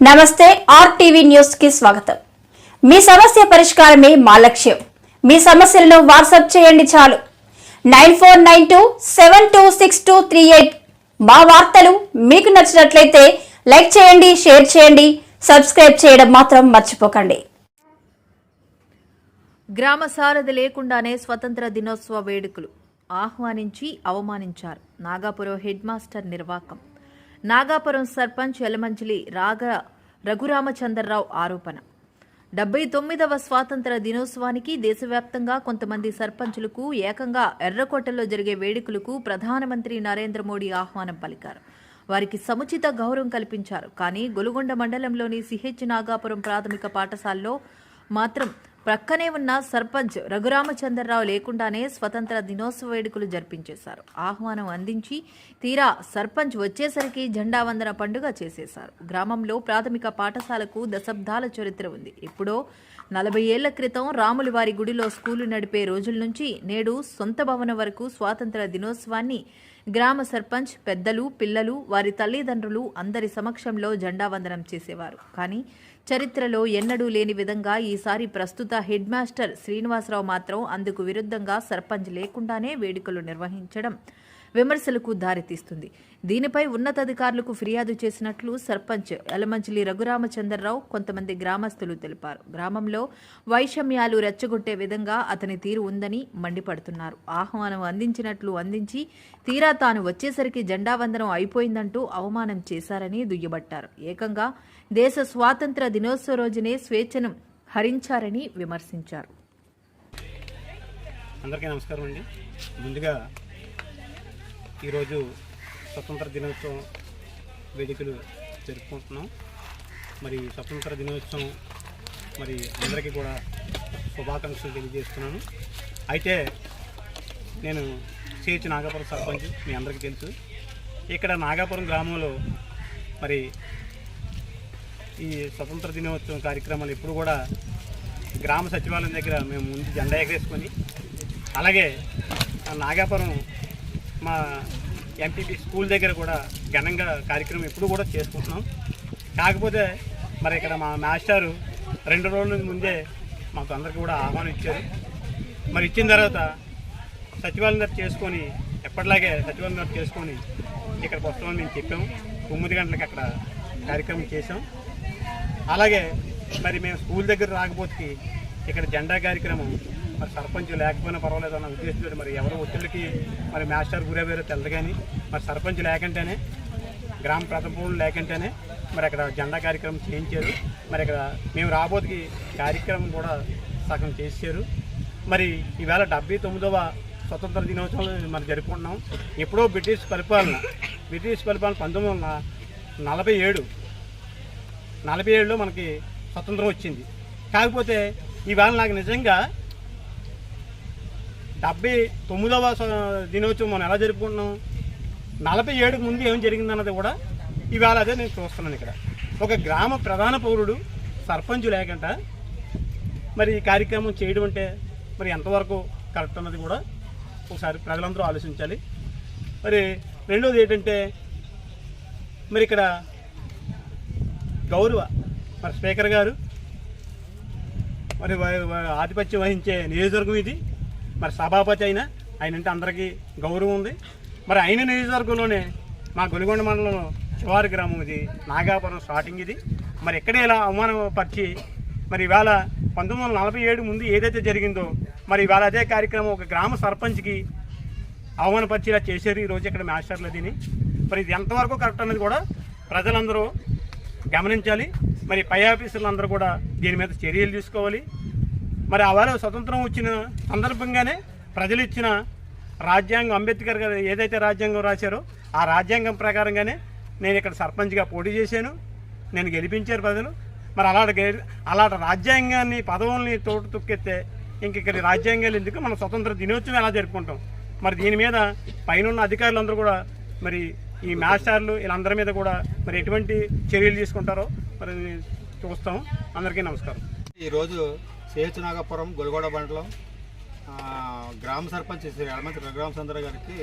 నమస్తే RTV news కి స్వాగతం. మీ సమస్య పరిష్కారమే మా లక్ష్యం. మీ సమస్యలను వాట్సాప్ చేయండి చాలు. 9492726238. మా వార్తలు మీకు నచ్చినట్లయితే లైక్ చేయండి, షేర్ చేయండి, సబ్స్క్రైబ్ చేయడం మాత్రం మర్చిపోకండి. గ్రామ సారథి లేకుండానే స్వతంత్ర దినోత్సవ వేడుకలు ఆహ్వానించి అవమానించారు. నాగాపురం హెడ్ మాస్టర్ నిర్వాకం. నాగాపురం సర్పంచ్ యలమంచిలి రఘురామచంద్రరావు ఆరోపణ. 79వ స్వాతంత్ర దినోత్సవానికి దేశవ్యాప్తంగా కొంతమంది సర్పంచులకు ఏకంగా ఎర్రకోటలో జరిగే వేడుకలకు ప్రధానమంత్రి నరేంద్ర మోడీ ఆహ్వానం పలికారు. వారికి సముచిత గౌరవం కల్పించారు. కానీ గొలుగొండ మండలంలోని సిహెచ్ నాగాపురం ప్రాథమిక పాఠశాలలో మాత్రం ప్రక్కనే ఉన్న సర్పంచ్ రఘురామచంద్రరావు లేకుండానే స్వతంత్ర దినోత్సవ వేడుకలు జరిపించేశారు. ఆహ్వానం అందించి తీరా సర్పంచ్ వచ్చేసరికి జెండా వందన పండుగ చేసేశారు. గ్రామంలో ప్రాథమిక పాఠశాలకు దశాబ్దాల చరిత్ర ఉంది. ఎప్పుడో 40 ఏళ్ల క్రితం రాములవారి గుడిలో స్కూలు నడిపే రోజుల నుంచి నేడు సొంత భవనం వరకు స్వాతంత్ర దినోత్సవాన్ని గ్రామ సర్పంచ్, పెద్దలు, పిల్లలు, వారి తల్లిదండ్రులు అందరి సమక్షంలో జెండా వందనం చేసేవారు. కానీ చరిత్రలో ఎన్నడూ లేని విధంగా ఈసారి ప్రస్తుత హెడ్ మాస్టర్ శ్రీనివాసరావు మాత్రం అందుకు విరుద్ధంగా సర్పంచ్ లేకుండానే వేడుకలు నిర్వహించడం విమర్శలకు దారితీస్తుంది. దీనిపై ఉన్నతాధికారులకు ఫిర్యాదు చేసినట్లు సర్పంచ్ యలమంచిలి రఘురామచంద్రరావు కొంతమంది గ్రామస్తులు తెలిపారు. గ్రామంలో వైషమ్యాలు రెచ్చగొట్టే విధంగా అతని తీరు ఉందని మండిపడుతున్నారు. ఆహ్వానం అందించినట్లు అందించి తీరా తాను వచ్చేసరికి జెండా వందనం అయిపోయిందంటూ అవమానం చేశారని దుయ్యబట్టారు. ఏకంగా దేశ స్వాతంత్ర దినోత్సవ రోజునే స్వేచ్ఛను హరించారని విమర్శించారు. అందరికీ నమస్కారం అండి. ముందుగా ఈరోజు స్వతంత్ర దినోత్సవం వేడుకలు జరుపుకుంటున్నాం. మరి స్వతంత్ర దినోత్సవం మరి అందరికీ కూడా శుభాకాంక్షలు తెలియజేస్తున్నాను. అయితే నేను సిహెచ్ నాగాపురం సర్పంచ్, మీ అందరికీ తెలుసు. ఇక్కడ నాగాపురం గ్రామంలో మరి ఈ స్వతంత్ర దినోత్సవం కార్యక్రమాలు ఎప్పుడు కూడా గ్రామ సచివాలయం దగ్గర మేము ముందు జెండా ఎగరేసుకొని, అలాగే నాగాపురం మా ఎంపీపీ స్కూల్ దగ్గర కూడా ఘనంగా కార్యక్రమం ఎప్పుడు కూడా చేసుకుంటున్నాం. కాకపోతే మరి ఇక్కడ మా మాస్టారు 2 రోజుల ముందే మాకు అందరికీ కూడా ఆహ్వానం ఇచ్చారు. మరి ఇచ్చిన తర్వాత సచివాలయం దగ్గర చేసుకొని, ఎప్పటిలాగే సచివాలయం దగ్గర చేసుకొని ఇక్కడికి వస్తామని మేము చెప్పాము. 9 గంటలకు అక్కడ కార్యక్రమం చేసాం. అలాగే మరి మేము స్కూల్ దగ్గర రాకపోతే ఇక్కడ జెండా కార్యక్రమం మరి సర్పంచ్ లేకపోయినా పర్వాలేదు అన్న ఉద్దేశంతో మరి ఎవరు ఒత్తిడికి మరి మాస్టర్ గురవేరో తెలదు. కానీ మరి సర్పంచ్ లేకంటేనే, గ్రామ ప్రథమపౌరులు లేకంటేనే మరి అక్కడ జెండా కార్యక్రమం చేయించారు. మరి ఇక్కడ మేము రాబోతుకి కార్యక్రమం కూడా సగం చేశారు. మరి ఈవేళ 79వ స్వతంత్ర దినోత్సవం మరి జరుపుకుంటున్నాం. ఎప్పుడో బ్రిటిష్ పరిపాలన 1947లో మనకి స్వతంత్రం వచ్చింది. కాకపోతే ఈవేళ నాకు నిజంగా 79వ దినోత్సవం మనం ఎలా జరుపుకుంటున్నాం, 47కు ముందు ఏం జరిగిందన్నది కూడా ఈవేళ అదే నేను చూస్తున్నాను. ఇక్కడ ఒక గ్రామ ప్రధాన పౌరుడు సర్పంచ్ లేకుండా మరి ఈ కార్యక్రమం చేయడం అంటే మరి ఎంతవరకు కరెక్ట్ అన్నది కూడా ఒకసారి ప్రజలందరూ ఆలోచించాలి. మరి రెండోది ఏంటంటే, మరి ఇక్కడ గౌరవ మరి స్పీకర్ గారు మరి ఆధిపత్యం వహించే నియోజకవర్గం ఇది. మరి సభాపతి అయినా ఆయన అంటే అందరికీ గౌరవం ఉంది. మరి ఆయన నియోజకవర్గంలోనే మా గొలుగొండ మండలంలో చివరి గ్రామం ఇది, నాగాపురం స్టార్టింగ్ ఇది. మరి ఎక్కడే ఇలా అవమానపరిచి మరి ఇవాళ 1947 ముందు ఏదైతే జరిగిందో మరి ఇవాళ అదే కార్యక్రమం ఒక గ్రామ సర్పంచ్కి అవమానపరిచి ఇలా చేశారు ఈరోజు ఇక్కడ మాస్టర్లు దీన్ని. మరి ఇది ఎంతవరకు కరెక్ట్ అన్నది కూడా ప్రజలందరూ గమనించాలి. మరి పై ఆఫీసర్లు అందరూ కూడా దీని మీద చర్యలు తీసుకోవాలి. మరి అవాళ స్వతంత్రం వచ్చిన సందర్భంగానే ప్రజలు ఇచ్చిన రాజ్యాంగం, అంబేద్కర్ గారు ఏదైతే రాజ్యాంగం రాశారో ఆ రాజ్యాంగం ప్రకారంగానే నేను ఇక్కడ సర్పంచ్గా పోటీ చేశాను. నేను గెలిపించారు ప్రజలు. మరి అలాంటి రాజ్యాంగాన్ని, పదవుల్ని తోటు తొక్కెత్తే ఇంక ఇక్కడ రాజ్యాంగాలు ఎందుకు, మనం స్వతంత్ర దినోత్సవం ఎలా జరుపుకుంటాం. మరి దీని మీద పైన అధికారులందరూ కూడా మరి ఈ మాస్టర్లు వీళ్ళందరి మీద కూడా మరి ఎటువంటి చర్యలు తీసుకుంటారో మరి చూస్తాం. అందరికీ నమస్కారం. ఈరోజు సిహెచ్ నాగాపురం గొలుగొండ మండలం గ్రామ సర్పంచ్ శ్రీ యలమంచిలి రఘురామచంద్ర గారికి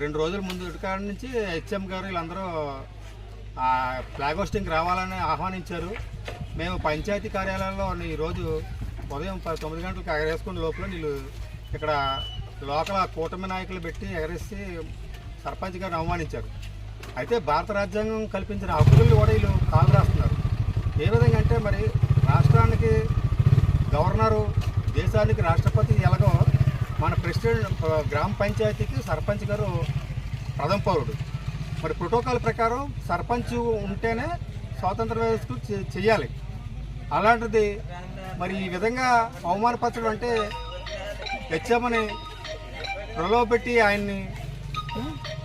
2 రోజుల ముందు కాడ నుంచి హెచ్ఎం గారు వీళ్ళందరూ ఫ్లాగ్ హోస్టింగ్ రావాలని ఆహ్వానించారు. మేము పంచాయతీ కార్యాలయంలో ఈరోజు ఉదయం 9 గంటలకు ఎగరేసుకునే లోపల వీళ్ళు ఇక్కడ లోకల్ కూటమి నాయకులు పెట్టి ఎగరేసి సర్పంచ్ గారిని అవమానించారు. అయితే భారత రాజ్యాంగం కల్పించిన హక్కులను కూడా వీళ్ళు కాలు రాస్తున్నారు. ఏ విధంగా అంటే మరి రాష్ట్రానికి గవర్నరు, దేశానికి రాష్ట్రపతి ఎలాగో మన ప్రెసిడెంట్ గ్రామ పంచాయతీకి సర్పంచ్ గారు ప్రథమ పౌరుడు. మరి ప్రోటోకాల్ ప్రకారం సర్పంచ్ ఉంటేనే స్వాతంత్ర వ్యవస్థకు చెయ్యాలి. అలాంటిది మరి ఈ విధంగా అవమానపరచడం అంటే తెచ్చామని ప్రలోభపెట్టి ఆయన్ని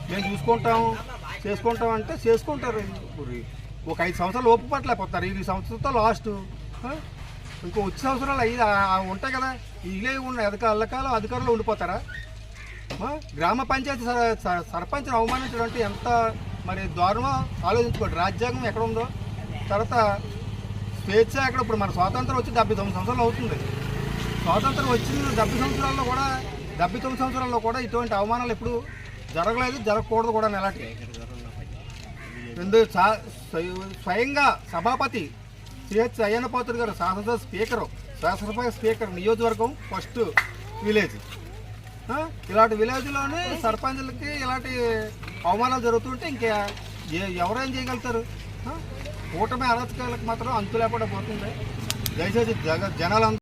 మేము చేసుకుంటాం అంటే చేసుకుంటారు. ఒక 5 సంవత్సరాలు ఓపిక పట్టలేకపోతారు. ఈ సంవత్సరంతో లాస్ట్, ఇంకో వచ్చే సంవత్సరాలు ఉంటాయి కదా, ఇలే ఉన్న ఎల్లకాలం అధికారులు ఉండిపోతారా? గ్రామ పంచాయతీ సర్పంచ్ని అవమానించడం అంటే ఎంత మరి దారుణమో ఆలోచించుకోండి. రాజ్యాంగం ఎక్కడ ఉందో, తర్వాత స్వేచ్ఛ ఎక్కడ. ఇప్పుడు మన స్వాతంత్రం వచ్చి 79 సంవత్సరాలు అవుతుంది. స్వాతంత్రం వచ్చిన 79 సంవత్సరాల్లో కూడా ఇటువంటి అవమానాలు ఎప్పుడు జరగలేదు, జరగకూడదు కూడా. ఎలాంటి స్వయంగా సభాపతి సిహెచ్ అయ్యన్న పాత్రుడు గారు, శాసనసభ స్పీకర్, నియోజకవర్గం ఫస్ట్ విలేజ్, ఇలాంటి విలేజ్లోనే సర్పంచులకి ఇలాంటి అవమానాలు జరుగుతుంటే ఇంకా ఎవరేం చేయగలుగుతారు? కూటమి అరాచకాలకు మాత్రం అంతు లేకుండా పోతుంది. దయచేసి జనాలు